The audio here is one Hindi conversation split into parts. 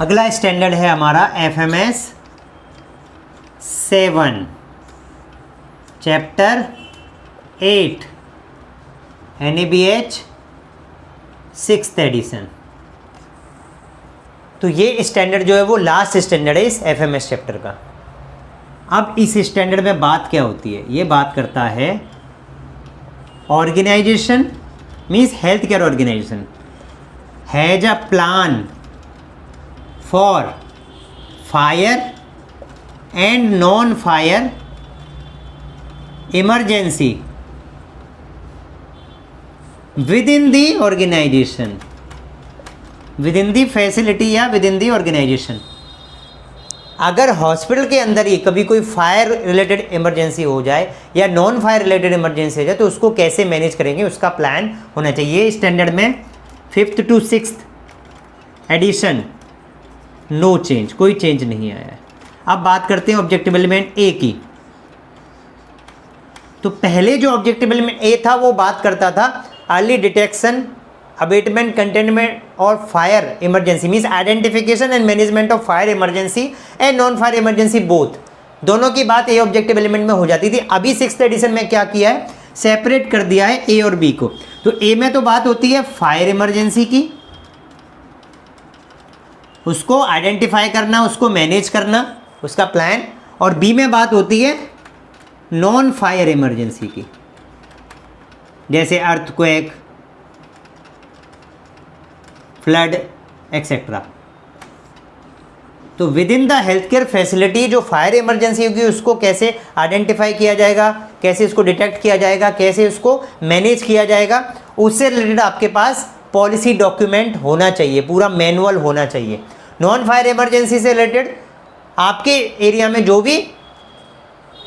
अगला स्टैंडर्ड है हमारा FMS 7 chapter 8 NABH 6th addition. तो ये स्टैंडर्ड जो है वो लास्ट स्टैंडर्ड है इस FMS चैप्टर का। अब इस स्टैंडर्ड में बात क्या होती है, ये बात करता है organisation means health care organisation has a plan for fire and non fire emergency within the organisation, within the facility या विद इन दी ऑर्गेनाइजेशन। अगर हॉस्पिटल के अंदर ही कभी कोई फायर रिलेटेड इमरजेंसी हो जाए या नॉन फायर रिलेटेड इमरजेंसी हो जाए तो उसको कैसे मैनेज करेंगे, उसका प्लान होना चाहिए। स्टैंडर्ड में 5th to 6th edition no change, कोई चेंज नहीं आया है। अब बात करते हैं ऑब्जेक्टिव एलिमेंट ए की। तो पहले जो ऑब्जेक्टिव एलिमेंट ए था वो बात करता था अर्ली डिटेक्शन, अबेटमेंट, कंटेनमेंट और fire emergency means identification and management of fire emergency and non fire emergency both, दोनों की बात ए ऑब्जेक्टिव एलिमेंट में हो जाती थी। अभी 6th एडिशन में क्या किया है, सेपरेट कर दिया है ए और बी को। तो ए में तो बात होती है फायर इमरजेंसी की, उसको आइडेंटिफाई करना, उसको मैनेज करना, उसका प्लान, और बी में बात होती है नॉन फायर इमरजेंसी की, जैसे अर्थक्वेक, फ्लड एक्सेट्रा। तो with in the health care facility जो फायर इमरजेंसी होगी उसको कैसे आइडेंटिफाई किया जाएगा, कैसे उसको डिटेक्ट किया जाएगा, कैसे उसको मैनेज किया जाएगा, उससे रिलेटेड आपके पास पॉलिसी डॉक्यूमेंट होना चाहिए, पूरा मैनुअल होना चाहिए। नॉन फायर इमरजेंसी से रिलेटेड आपके एरिया में जो भी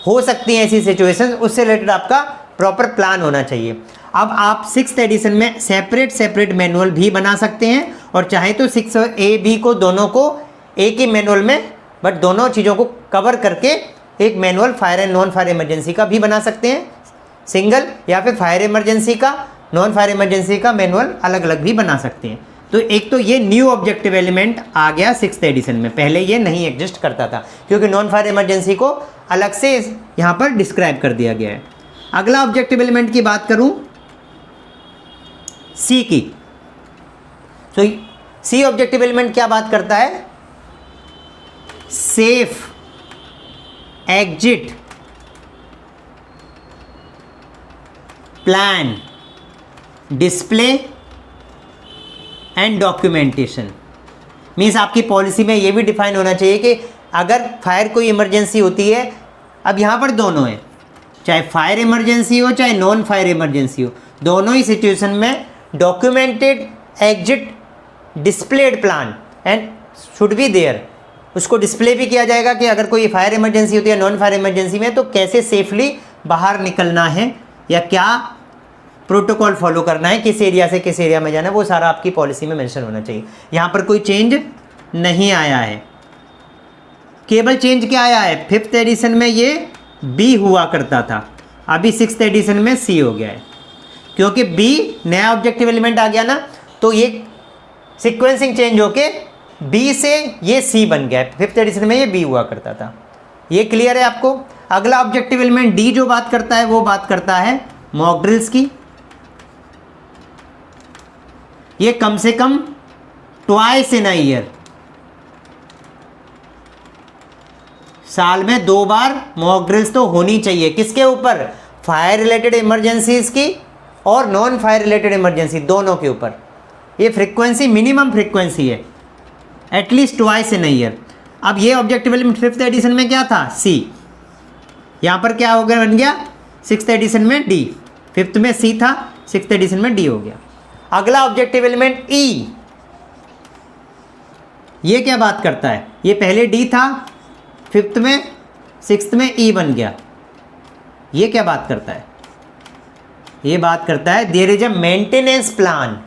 हो सकती हैं ऐसी सिचुएशन, उससे रिलेटेड आपका प्रॉपर प्लान होना चाहिए। अब आप 6th एडिशन में सेपरेट मैनुअल भी बना सकते हैं और चाहे तो 6 और ए बी को दोनों को एक ही मैनुअल में, बट दोनों चीज़ों को कवर करके एक manual fire and non fire emergency का भी बना सकते हैं सिंगल, या फिर फायर इमरजेंसी का, नॉन फायर इमरजेंसी का मैनुअल अलग अलग भी बना सकते हैं। तो एक तो ये न्यू ऑब्जेक्टिव एलिमेंट आ गया 6th एडिशन में, पहले ये नहीं एग्जिस्ट करता था क्योंकि नॉन फायर इमरजेंसी को अलग से यहाँ पर डिस्क्राइब कर दिया गया है। अगला ऑब्जेक्टिव एलिमेंट की बात करूँ सी की, तो सी ऑब्जेक्टिव एलिमेंट क्या बात करता है, safe exit plan, display and documentation. Means आपकी पॉलिसी में ये भी डिफाइन होना चाहिए कि अगर फायर कोई इमरजेंसी होती है, अब यहाँ पर दोनों है, चाहे फायर इमरजेंसी हो चाहे नॉन फायर इमरजेंसी हो, दोनों ही सिचुएशन में documented exit displayed plan and should be there. उसको डिस्प्ले भी किया जाएगा कि अगर कोई फायर इमरजेंसी होती है नॉन फायर इमरजेंसी में तो कैसे सेफली बाहर निकलना है या क्या प्रोटोकॉल फॉलो करना है, किस एरिया से किस एरिया में जाना है, वो सारा आपकी पॉलिसी में मेंशन होना चाहिए। यहाँ पर कोई चेंज नहीं आया है। केवल चेंज क्या आया है, 5th एडिशन में ये बी हुआ करता था, अभी 6th एडिशन में सी हो गया है क्योंकि बी नया ऑब्जेक्टिव एलिमेंट आ गया ना, तो ये सीक्वेंसिंग चेंज होके बी से ये सी बन गया है। 5th एडिशन में ये बी हुआ करता था। ये क्लियर है आपको। अगला ऑब्जेक्टिव एलिमेंट डी जो बात करता है वो बात करता है मॉक ड्रिल्स की। ये कम से कम ट्वाइस इन अ ईयर, साल में 2 बार मॉक ड्रिल्स तो होनी चाहिए। किसके ऊपर, फायर रिलेटेड इमरजेंसीज की और नॉन फायर रिलेटेड इमरजेंसी दोनों के ऊपर। ये फ्रीक्वेंसी मिनिमम फ्रीक्वेंसी है, at least twice in a year. अब ये ऑब्जेक्टिव एलिमेंट 5th एडिशन में क्या था, सी, यहाँ पर क्या हो गया, बन गया 6th एडिशन में डी। 5th में सी था, 6th एडिशन में डी हो गया। अगला ऑब्जेक्टिव एलिमेंट ई, ये क्या बात करता है, ये पहले डी था, 5th में 6th में ई बन गया। ये क्या बात करता है, ये बात करता है there is a maintenance plan,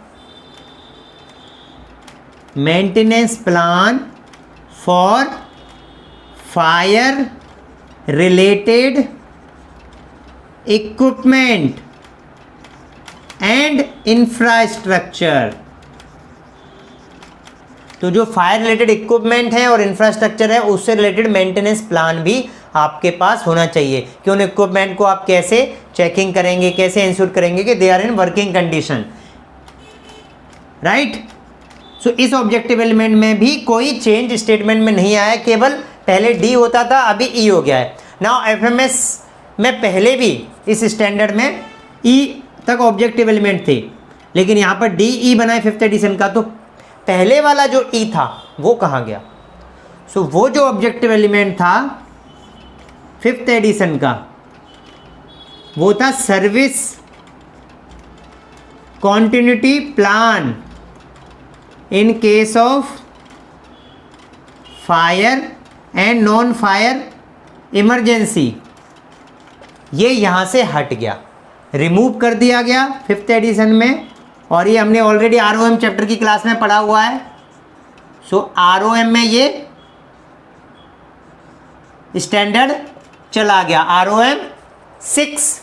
maintenance plan for fire related equipment and infrastructure. तो जो फायर रिलेटेड इक्विपमेंट है और इंफ्रास्ट्रक्चर है उससे रिलेटेड मेंटेनेंस प्लान भी आपके पास होना चाहिए कि उन इक्विपमेंट को आप कैसे चेकिंग करेंगे, कैसे इंश्योर करेंगे कि they are in working condition, right. So इस ऑब्जेक्टिव एलिमेंट में भी कोई चेंज स्टेटमेंट में नहीं आया, केवल पहले डी होता था अभी ई हो गया है। नाउ एफएमएस में पहले भी इस स्टैंडर्ड में ई तक ऑब्जेक्टिव एलिमेंट थे, लेकिन यहाँ पर डी ई बना है 5th एडिशन का, तो पहले वाला जो ई था वो कहाँ गया। सो वो जो ऑब्जेक्टिव एलिमेंट था 5th एडिशन का वो था service continuity plan in case of fire and non fire emergency. ये यहाँ से हट गया, रिमूव कर दिया गया 5th एडिशन में, और ये हमने ऑलरेडी आरओएम चैप्टर की क्लास में पढ़ा हुआ है। सो आरओएम में ये स्टैंडर्ड चला गया, आरओएम 6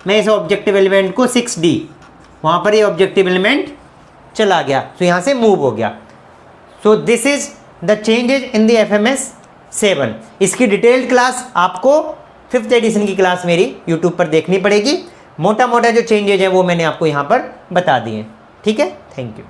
में इस ऑब्जेक्टिव एलिमेंट को 6D वहाँ पर ये ऑब्जेक्टिव एलिमेंट चला गया, तो यहाँ से मूव हो गया। So this is the changes in the FMS 7। इसकी डिटेल्ड क्लास आपको 5th एडिशन की क्लास मेरी यूट्यूब पर देखनी पड़ेगी। मोटा मोटा जो चेंजेज है वो मैंने आपको यहाँ पर बता दिए, ठीक है। Thank you.